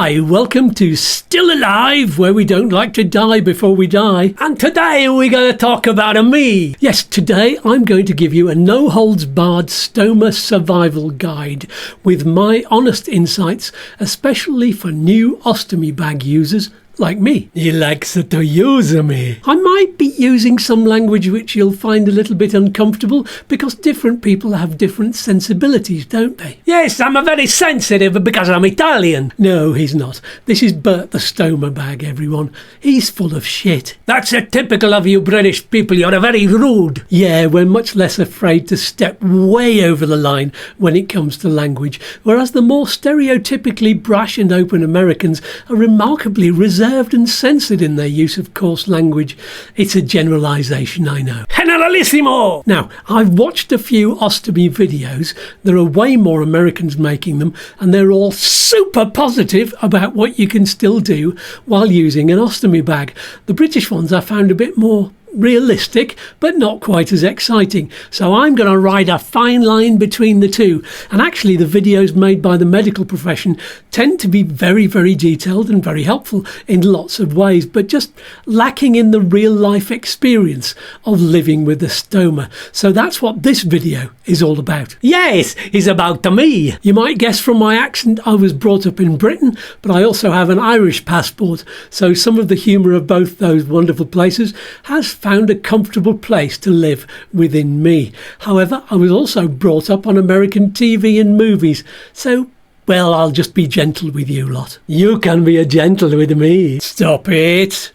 Hi, welcome to Still Alive, where we don't like to die before we die. And today we're going to talk about me. Yes, today I'm going to give you a no-holds-barred Stoma Survival guide with my honest insights, especially for new ostomy bag users like me. He likes to use me. I might be using some language which you'll find a little bit uncomfortable because different people have different sensibilities, don't they? Yes, I'm a very sensitive because I'm Italian. No, he's not. This is Bert the Stoma bag, everyone. He's full of shit. That's a typical of you British people. You're very rude. Yeah, we're much less afraid to step way over the line when it comes to language, whereas the more stereotypically brash and open Americans are remarkably reserved and censored in their use of coarse language. It's a generalisation, I know. Generalissimo! Now, I've watched a few ostomy videos. There are way more Americans making them, and they're all super positive about what you can still do while using an ostomy bag. The British ones I found a bit more realistic, but not quite as exciting. So I'm going to ride a fine line between the two. And actually the videos made by the medical profession tend to be very, very detailed and very helpful in lots of ways, but just lacking in the real life experience of living with a stoma. So that's what this video is all about. Yes, it's about me. You might guess from my accent I was brought up in Britain, but I also have an Irish passport. So some of the humour of both those wonderful places has found a comfortable place to live within me. However, I was also brought up on American TV and movies, so, well, I'll just be gentle with you lot. You can be gentle with me. Stop it.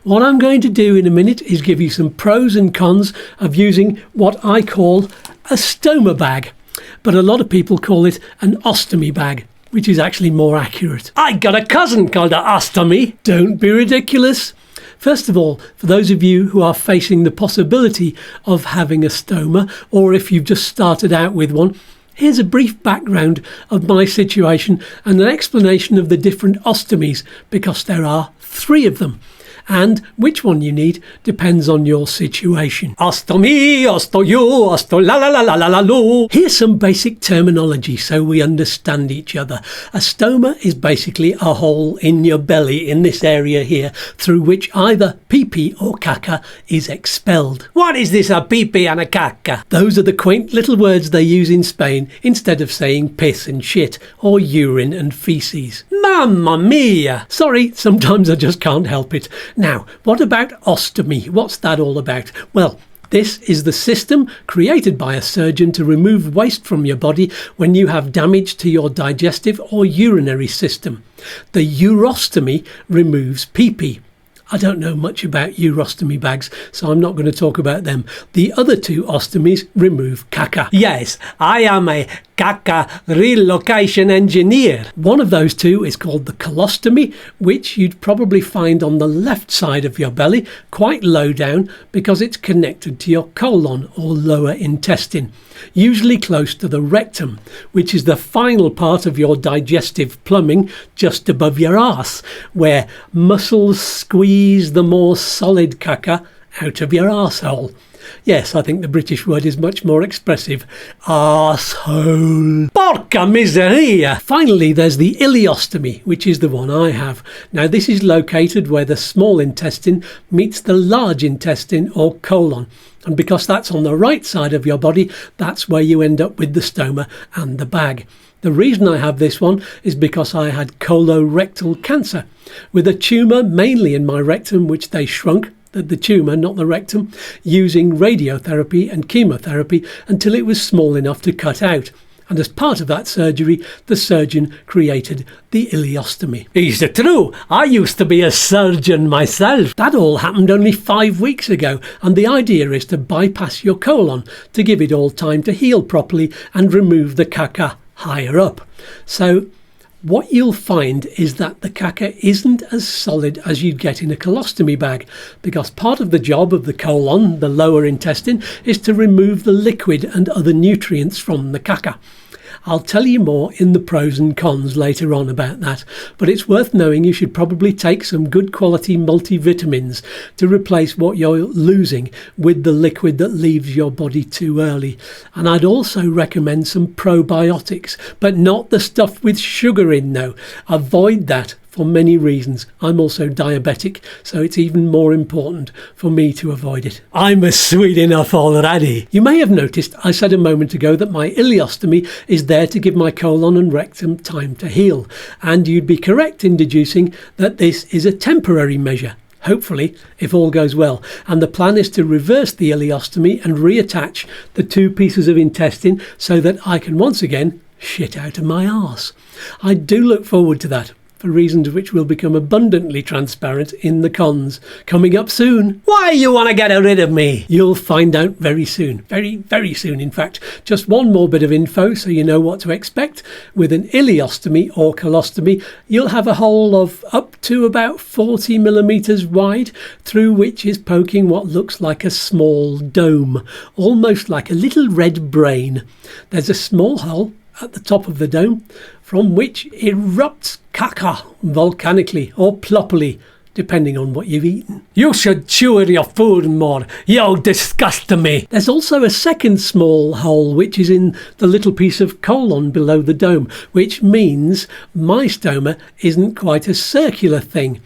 What I'm going to do in a minute is give you some pros and cons of using what I call a stoma bag, but a lot of people call it an ostomy bag, which is actually more accurate. I got a cousin called an ostomy. Don't be ridiculous. First of all, for those of you who are facing the possibility of having a stoma, or if you've just started out with one, here's a brief background of my situation and an explanation of the different ostomies, because there are 3 of them. And which one you need depends on your situation. Ostomy, ostoyo, osto la la la la la la lo. Here's some basic terminology so we understand each other. A stoma is basically a hole in your belly in this area here through which either pee-pee or caca is expelled. What is this, a pee-pee and a caca? Those are the quaint little words they use in Spain instead of saying piss and shit or urine and feces. Mamma mia! Sorry, sometimes I just can't help it. Now, what about ostomy? What's that all about? Well, this is the system created by a surgeon to remove waste from your body when you have damage to your digestive or urinary system. The urostomy removes pee-pee. I don't know much about urostomy bags, so I'm not going to talk about them. The other 2 ostomies remove caca. Yes, I am a caca relocation engineer. One of those 2 is called the colostomy, which you'd probably find on the left side of your belly, quite low down, because it's connected to your colon or lower intestine, usually close to the rectum, which is the final part of your digestive plumbing just above your arse, where muscles squeeze the more solid caca out of your arsehole. Yes, I think the British word is much more expressive. Arsehole. Porca miseria! Finally, there's the ileostomy, which is the one I have. Now, this is located where the small intestine meets the large intestine or colon. And because that's on the right side of your body, that's where you end up with the stoma and the bag. The reason I have this one is because I had colorectal cancer, with a tumour mainly in my rectum, which they shrunk, the tumour, not the rectum, using radiotherapy and chemotherapy until it was small enough to cut out. And as part of that surgery, the surgeon created the ileostomy. Is it true? I used to be a surgeon myself. That all happened only 5 weeks ago, and the idea is to bypass your colon to give it all time to heal properly and remove the caca higher up. So what you'll find is that the caca isn't as solid as you'd get in a colostomy bag, because part of the job of the colon, the lower intestine, is to remove the liquid and other nutrients from the caca. I'll tell you more in the pros and cons later on about that, but it's worth knowing you should probably take some good quality multivitamins to replace what you're losing with the liquid that leaves your body too early. And I'd also recommend some probiotics, but not the stuff with sugar in, no. Avoid that for many reasons. I'm also diabetic, so it's even more important for me to avoid it. I'm a sweet enough already. You may have noticed I said a moment ago that my ileostomy is there to give my colon and rectum time to heal, and you'd be correct in deducing that this is a temporary measure. Hopefully, if all goes well. And the plan is to reverse the ileostomy and reattach the two pieces of intestine so that I can once again shit out of my arse. I do look forward to that, for reasons which will become abundantly transparent in the cons. Coming up soon. Why you want to get rid of me? You'll find out very soon. Very, very soon, in fact. Just one more bit of info so you know what to expect. With an ileostomy or colostomy, you'll have a hole of up to about 40 millimeters wide, through which is poking what looks like a small dome, almost like a little red brain. There's a small hole at the top of the dome, from which erupts caca volcanically or ploppily, depending on what you've eaten. You should chew your food more. You disgust me. There's also a second small hole, which is in the little piece of colon below the dome, which means my stoma isn't quite a circular thing.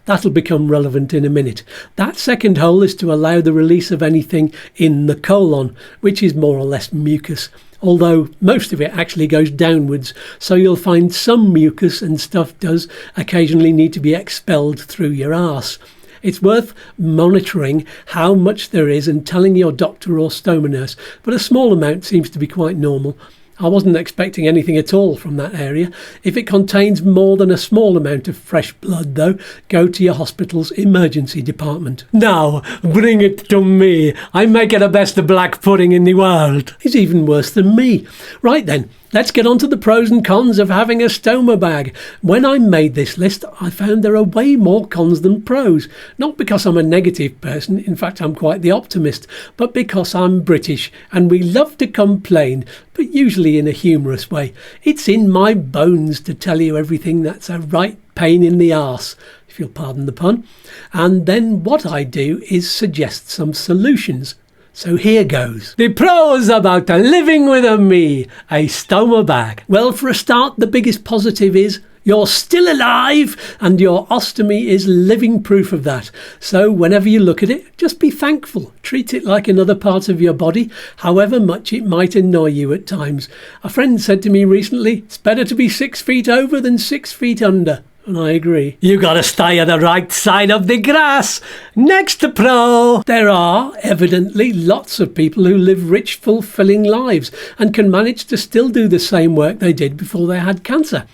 That'll become relevant in a minute. That second hole is to allow the release of anything in the colon, which is more or less mucus, although most of it actually goes downwards, so you'll find some mucus and stuff does occasionally need to be expelled through your arse. It's worth monitoring how much there is and telling your doctor or stoma nurse, but a small amount seems to be quite normal. I wasn't expecting anything at all from that area. If it contains more than a small amount of fresh blood, though, go to your hospital's emergency department. Now, bring it to me. I make it the best black pudding in the world. He's even worse than me. Right then, let's get on to the pros and cons of having a stoma bag. When I made this list, I found there are way more cons than pros. Not because I'm a negative person, in fact I'm quite the optimist, but because I'm British and we love to complain, but usually in a humorous way. It's in my bones to tell you everything that's a right pain in the arse, if you'll pardon the pun. And then what I do is suggest some solutions. So here goes. The pros about living with a stoma bag. Well, for a start, the biggest positive is you're still alive, and your ostomy is living proof of that. So whenever you look at it, just be thankful. Treat it like another part of your body, however much it might annoy you at times. A friend said to me recently, it's better to be 6 feet over than 6 feet under. And I agree. You gotta stay on the right side of the grass. Next pro. There are evidently lots of people who live rich, fulfilling lives and can manage to still do the same work they did before they had cancer.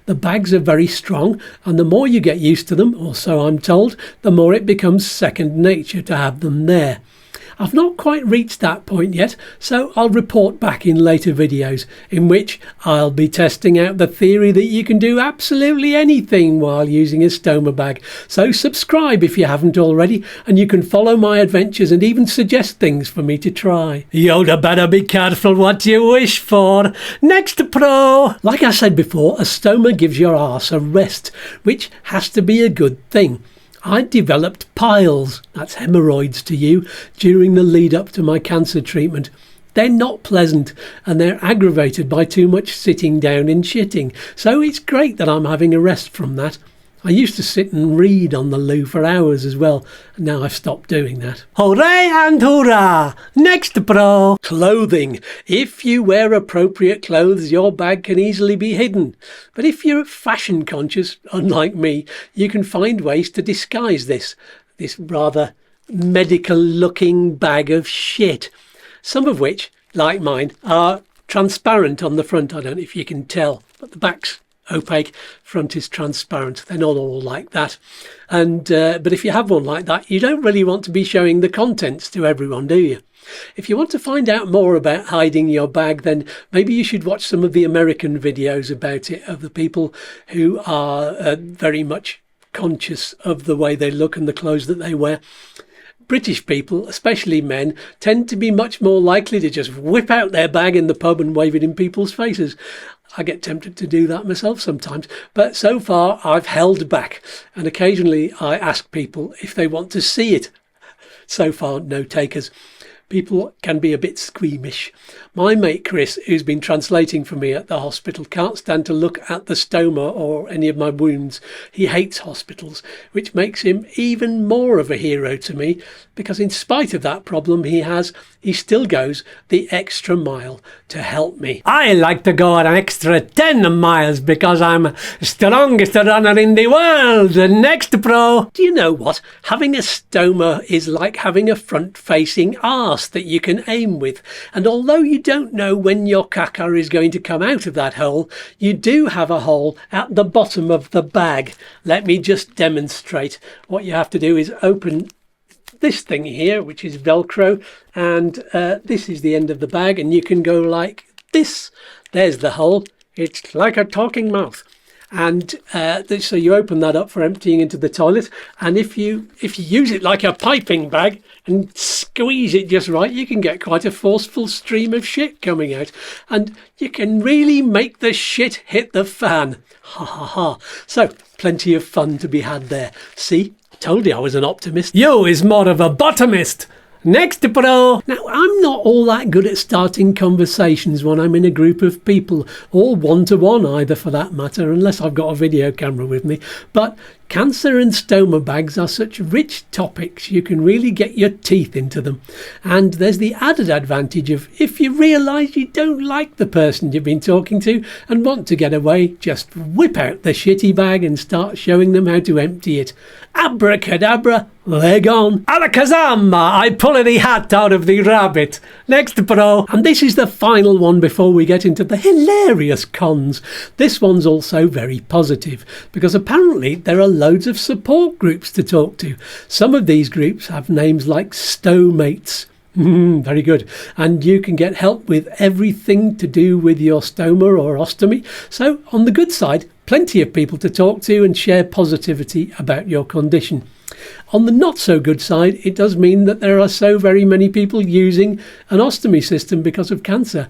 The bags are very strong, and the more you get used to them, or so I'm told, the more it becomes second nature to have them there. I've not quite reached that point yet, so I'll report back in later videos in which I'll be testing out the theory that you can do absolutely anything while using a stoma bag. So subscribe if you haven't already, and you can follow my adventures and even suggest things for me to try. You'd better be careful what you wish for. Next pro. Like I said before, a stoma gives your arse a rest, which has to be a good thing. I developed piles, that's hemorrhoids to you, during the lead up to my cancer treatment. They're not pleasant, and they're aggravated by too much sitting down and shitting, so it's great that I'm having a rest from that. I used to sit and read on the loo for hours as well, and now I've stopped doing that. Hooray and hurrah! Next pro. Clothing. If you wear appropriate clothes, your bag can easily be hidden. But if you're fashion conscious, unlike me, you can find ways to disguise this rather medical looking bag of shit. Some of which, like mine, are transparent on the front. I don't know if you can tell, but the back's opaque, front is transparent. They're not all like that, and but if you have one like that, you don't really want to be showing the contents to everyone, do you? If you want to find out more about hiding your bag, then maybe you should watch some of the American videos about it, of the people who are very much conscious of the way they look and the clothes that they wear. British people, especially men, tend to be much more likely to just whip out their bag in the pub and wave it in people's faces. I get tempted to do that myself sometimes, but so far I've held back, and occasionally I ask people if they want to see it. So far, no takers. People can be a bit squeamish. My mate Chris, who's been translating for me at the hospital, can't stand to look at the stoma or any of my wounds. He hates hospitals, which makes him even more of a hero to me, because in spite of that problem he still goes the extra mile to help me. I like to go an extra 10 miles because I'm strongest runner in the world. Next, bro. Do you know what? Having a stoma is like having a front-facing arse that you can aim with. And although you don't know when your caca is going to come out of that hole, you do have a hole at the bottom of the bag. Let me just demonstrate. What you have to do is open this thing here, which is Velcro, and this is the end of the bag, and you can go like this. There's the hole. It's like a talking mouth. And so you open that up for emptying into the toilet, and if you use it like a piping bag and squeeze it just right, you can get quite a forceful stream of shit coming out, and you can really make the shit hit the fan. Ha ha ha. So plenty of fun to be had there. See, told you I was an optimist. You is more of a bottomist. Next, bro. Now, I'm not all that good at starting conversations when I'm in a group of people, or one-to-one either for that matter, unless I've got a video camera with me. But cancer and stoma bags are such rich topics, you can really get your teeth into them. And there's the added advantage of, if you realise you don't like the person you've been talking to and want to get away, just whip out the shitty bag and start showing them how to empty it. Abracadabra, they're gone. Alakazam, I pull the hat out of the rabbit. Next, bro. And this is the final one before we get into the hilarious cons. This one's also very positive, because apparently there are loads of support groups to talk to. Some of these groups have names like Stomates. Very good. And you can get help with everything to do with your stoma or ostomy. So on the good side, plenty of people to talk to and share positivity about your condition. On the not so good side, it does mean that there are so very many people using an ostomy system because of cancer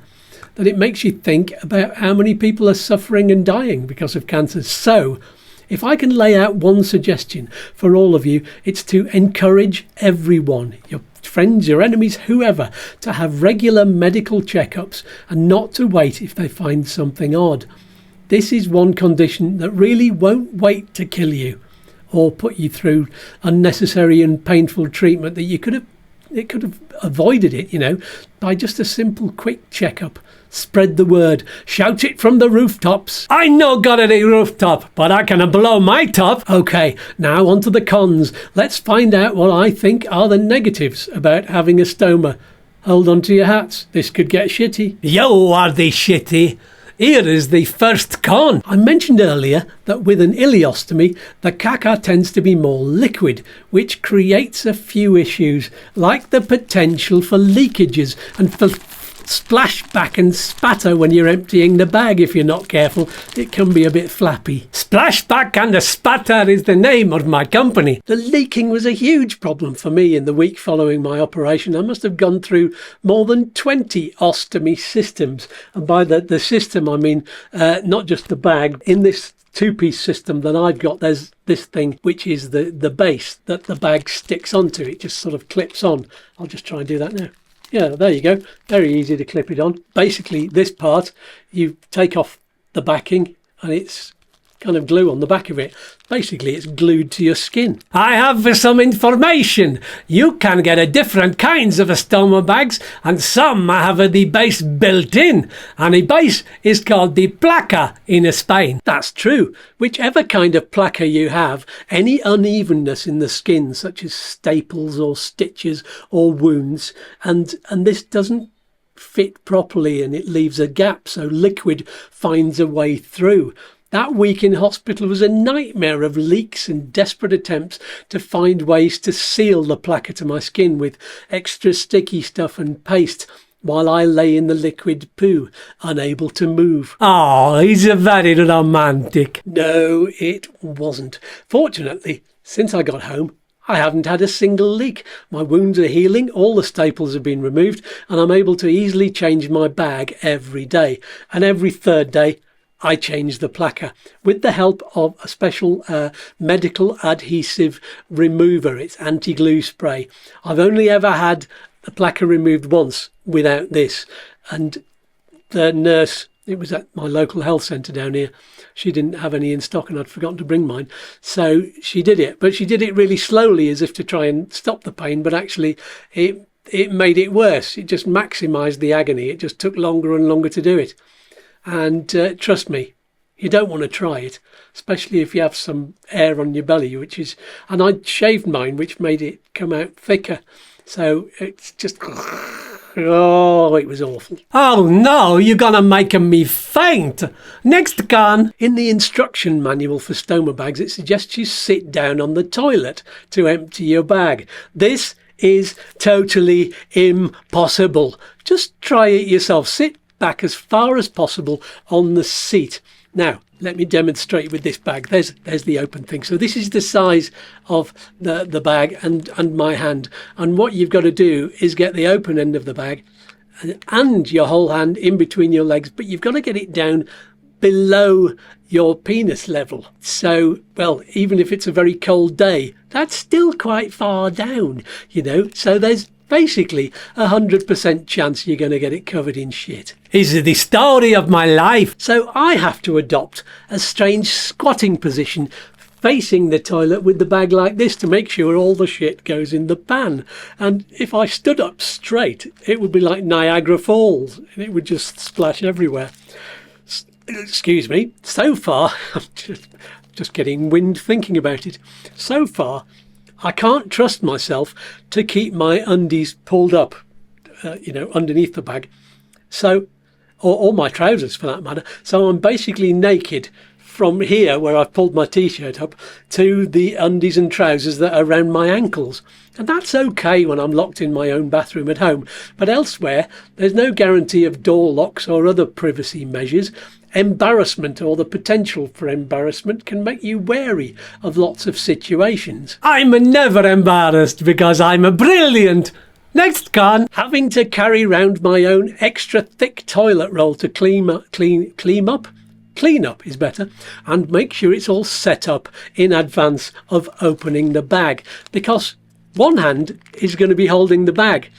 that it makes you think about how many people are suffering and dying because of cancer. So if I can lay out one suggestion for all of you, it's to encourage everyone, your friends, your enemies, whoever, to have regular medical checkups and not to wait if they find something odd. This is one condition that really won't wait to kill you or put you through unnecessary and painful treatment that you could have avoided it, by just a simple quick checkup. Spread the word. Shout it from the rooftops. I no got any rooftop, but I can blow my top. Okay, now on to the cons. Let's find out what I think are the negatives about having a stoma. Hold on to your hats. This could get shitty. You are the shitty. Here is the first con. I mentioned earlier that with an ileostomy, the caca tends to be more liquid, which creates a few issues, like the potential for leakages and for splashback and spatter when you're emptying the bag. If you're not careful, it can be a bit flappy. Splashback and a spatter is the name of my company. The leaking was a huge problem for me in the week following my operation. I must have gone through more than 20 ostomy systems, and by the system I mean not just the bag. In this two-piece system that I've got, there's this thing which is the base that the bag sticks onto. It just sort of clips on. I'll just try and do that now. Yeah, there you go. Very easy to clip it on. Basically, this part, you take off the backing and it's kind of glue on the back of it. Basically, it's glued to your skin. I have some information. You can get a different kinds of stoma bags, and some have the base built in, and the base is called the placa in Spain. That's true. Whichever kind of placa you have, any unevenness in the skin, such as staples or stitches or wounds, and this doesn't fit properly and it leaves a gap, so liquid finds a way through. That week in hospital was a nightmare of leaks and desperate attempts to find ways to seal the placa to my skin with extra sticky stuff and paste while I lay in the liquid poo, unable to move. Oh, he's a very romantic. No, it wasn't. Fortunately, since I got home, I haven't had a single leak. My wounds are healing, all the staples have been removed, and I'm able to easily change my bag every day. And every third day, I change the placca with the help of a special medical adhesive remover. It's anti-glue spray. I've only ever had the placca removed once without this, and the nurse, it was at my local health centre down here, she didn't have any in stock and I'd forgotten to bring mine, so she did it, but she did it really slowly as if to try and stop the pain, but actually it made it worse. It just maximised the agony. It just took longer and longer to do it. And trust me, you don't want to try it, especially if you have some air on your belly, and I shaved mine, which made it come out thicker. So it's just, oh, it was awful. Oh no, you're gonna make me faint. Next gun. In the instruction manual for stoma bags, it suggests you sit down on the toilet to empty your bag. This is totally impossible. Just try it yourself. Sit back as far as possible on the seat. Now, let me demonstrate with this bag. There's the open thing. So this is the size of the bag and my hand. And what you've got to do is get the open end of the bag and your whole hand in between your legs, but you've got to get it down below your penis level. So, well, even if it's a very cold day, that's still quite far down, you know. So there's basically 100% chance you're going to get it covered in shit. Is the story of my life. So I have to adopt a strange squatting position facing the toilet with the bag like this to make sure all the shit goes in the pan. And if I stood up straight, it would be like Niagara Falls and it would just splash everywhere. Excuse me. So far, I'm just getting wind thinking about it. So far, I can't trust myself to keep my undies pulled up, underneath the bag. So, or my trousers for that matter. So I'm basically naked from here where I've pulled my t-shirt up to the undies and trousers that are around my ankles. And that's okay when I'm locked in my own bathroom at home. But elsewhere, there's no guarantee of door locks or other privacy measures. Embarrassment or the potential for embarrassment can make you wary of lots of situations. I'm never embarrassed because I'm brilliant. Next con. Having to carry round my own extra thick toilet roll to clean up is better, and make sure it's all set up in advance of opening the bag, because one hand is going to be holding the bag.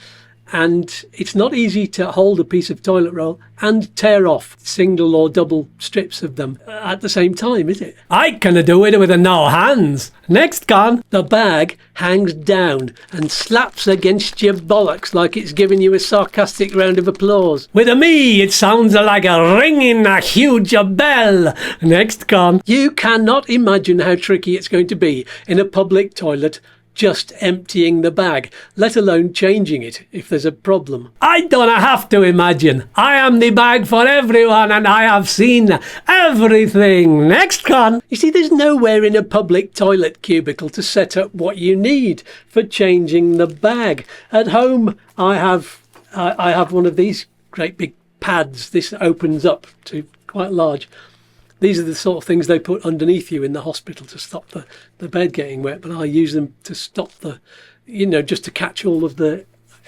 And it's not easy to hold a piece of toilet roll and tear off single or double strips of them at the same time, is it? I can do it with no hands. Next gun. The bag hangs down and slaps against your bollocks like it's giving you a sarcastic round of applause. With me, it sounds like a ringing a huge bell. Next gun. You cannot imagine how tricky it's going to be in a public toilet just emptying the bag, let alone changing it if there's a problem. I don't have to imagine. I am the bag for everyone and I have seen everything. Next con. You see, there's nowhere in a public toilet cubicle to set up what you need for changing the bag. At home, I have one of these great big pads. This opens up to quite large. These are the sort of things they put underneath you in the hospital to stop the bed getting wet, but I use them to stop just to catch all of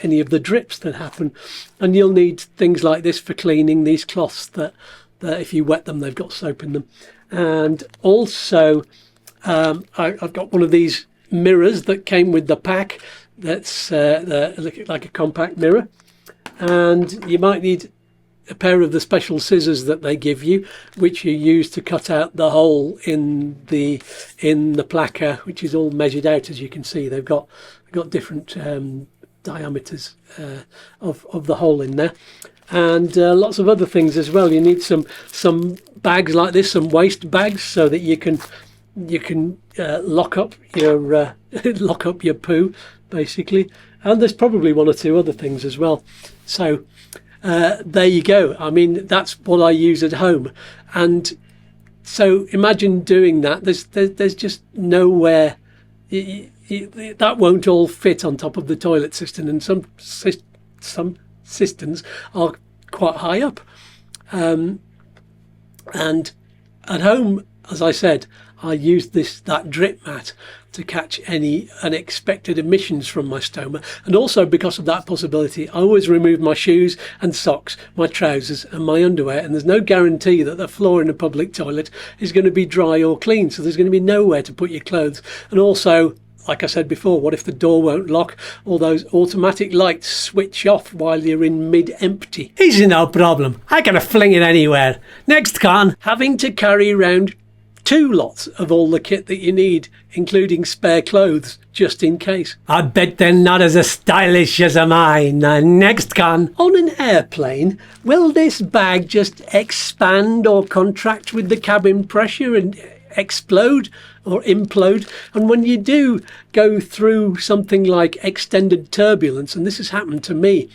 any of the drips that happen. And you'll need things like this for cleaning, these cloths that if you wet them, they've got soap in them. And also, I've got one of these mirrors that came with the pack that's like a compact mirror. And you might need a pair of the special scissors that they give you, which you use to cut out the hole in the placca, which is all measured out. As you can see, they've got different diameters of the hole in there, and lots of other things as well. You need some bags like this, some waste bags, so that you can lock up your poo, basically. And there's probably one or two other things as well. So there you go. I mean, that's what I use at home. And so imagine doing that. There's just nowhere. That won't all fit on top of the toilet cistern, and some cisterns are quite high up. And at home, as I said, I use that drip mat to catch any unexpected emissions from my stoma. And also because of that possibility, I always remove my shoes and socks, my trousers and my underwear, and there's no guarantee that the floor in a public toilet is going to be dry or clean, so there's going to be nowhere to put your clothes. And also, like I said before, what if the door won't lock or those automatic lights switch off while you're in mid-empty? Easy, no problem. I can fling it anywhere. Next con. Having to carry around 2 lots of all the kit that you need, including spare clothes, just in case. I bet they're not as stylish as mine. Next con. On an airplane, will this bag just expand or contract with the cabin pressure and explode or implode? And when you do go through something like extended turbulence, and this has happened to me,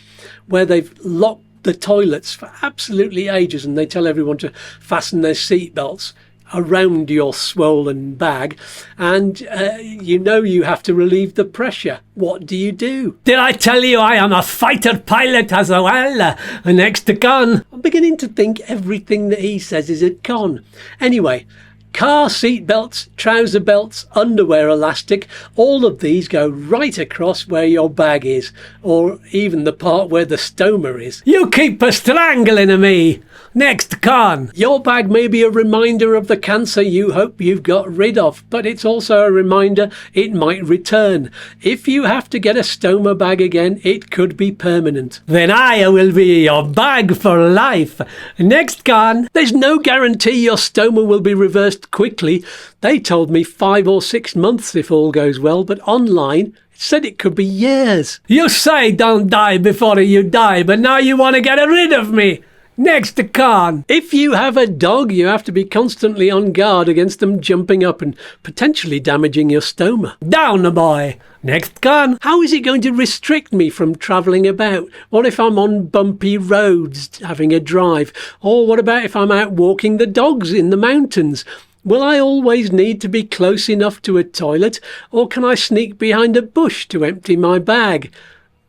where they've locked the toilets for absolutely ages and they tell everyone to fasten their seatbelts around your swollen bag, and you have to relieve the pressure. What do you do? Did I tell you I am a fighter pilot as well? Next con. I'm beginning to think everything that he says is a con. Anyway, car seat belts, trouser belts, underwear elastic, all of these go right across where your bag is, or even the part where the stoma is. You keep strangling me. Next con. Your bag may be a reminder of the cancer you hope you've got rid of, but it's also a reminder it might return. If you have to get a stoma bag again, it could be permanent. Then I will be your bag for life. Next con. There's no guarantee your stoma will be reversed quickly. They told me 5 or 6 months if all goes well, but online it said it could be years. You say don't die before you die, but now you want to get rid of me. Next con. If you have a dog, you have to be constantly on guard against them jumping up and potentially damaging your stoma. Down, boy. Next con. How is it going to restrict me from travelling about? What if I'm on bumpy roads having a drive? Or what about if I'm out walking the dogs in the mountains? Will I always need to be close enough to a toilet, or can I sneak behind a bush to empty my bag?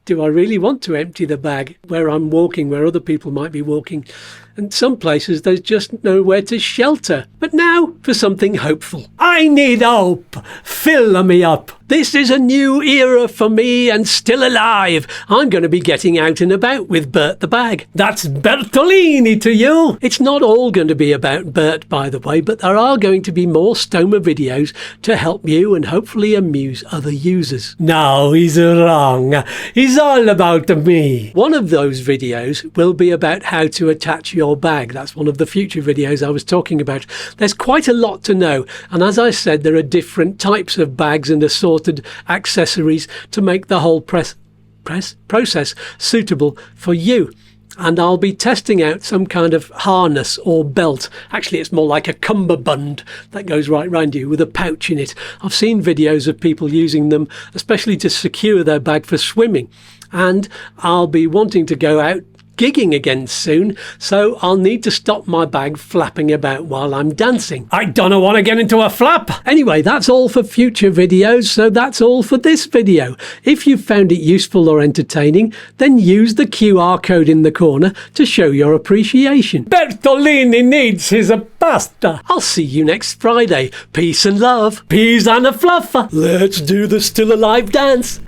Do I really want to empty the bag where I'm walking, where other people might be walking? And some places there's just nowhere to shelter. But now for something hopeful. I need hope. Fill me up. This is a new era for me and still alive. I'm going to be getting out and about with Bert the Bag. That's Bertolini to you. It's not all going to be about Bert, by the way, but there are going to be more stoma videos to help you and hopefully amuse other users. No, he's wrong. He's all about me. One of those videos will be about how to attach your bag. That's one of the future videos I was talking about. There's quite a lot to know, and as I said, there are different types of bags and assorted accessories to make the whole process suitable for you. And I'll be testing out some kind of harness or belt. Actually, it's more like a cummerbund that goes right round you with a pouch in it. I've seen videos of people using them, especially to secure their bag for swimming. And I'll be wanting to go out gigging again soon, so I'll need to stop my bag flapping about while I'm dancing. I don't want to get into a flap. Anyway, that's all for future videos, so that's all for this video. If you found it useful or entertaining, then use the QR code in the corner to show your appreciation. Bertolini needs his pasta. I'll see you next Friday. Peace and love. Peas and a fluff. Let's do the still alive dance.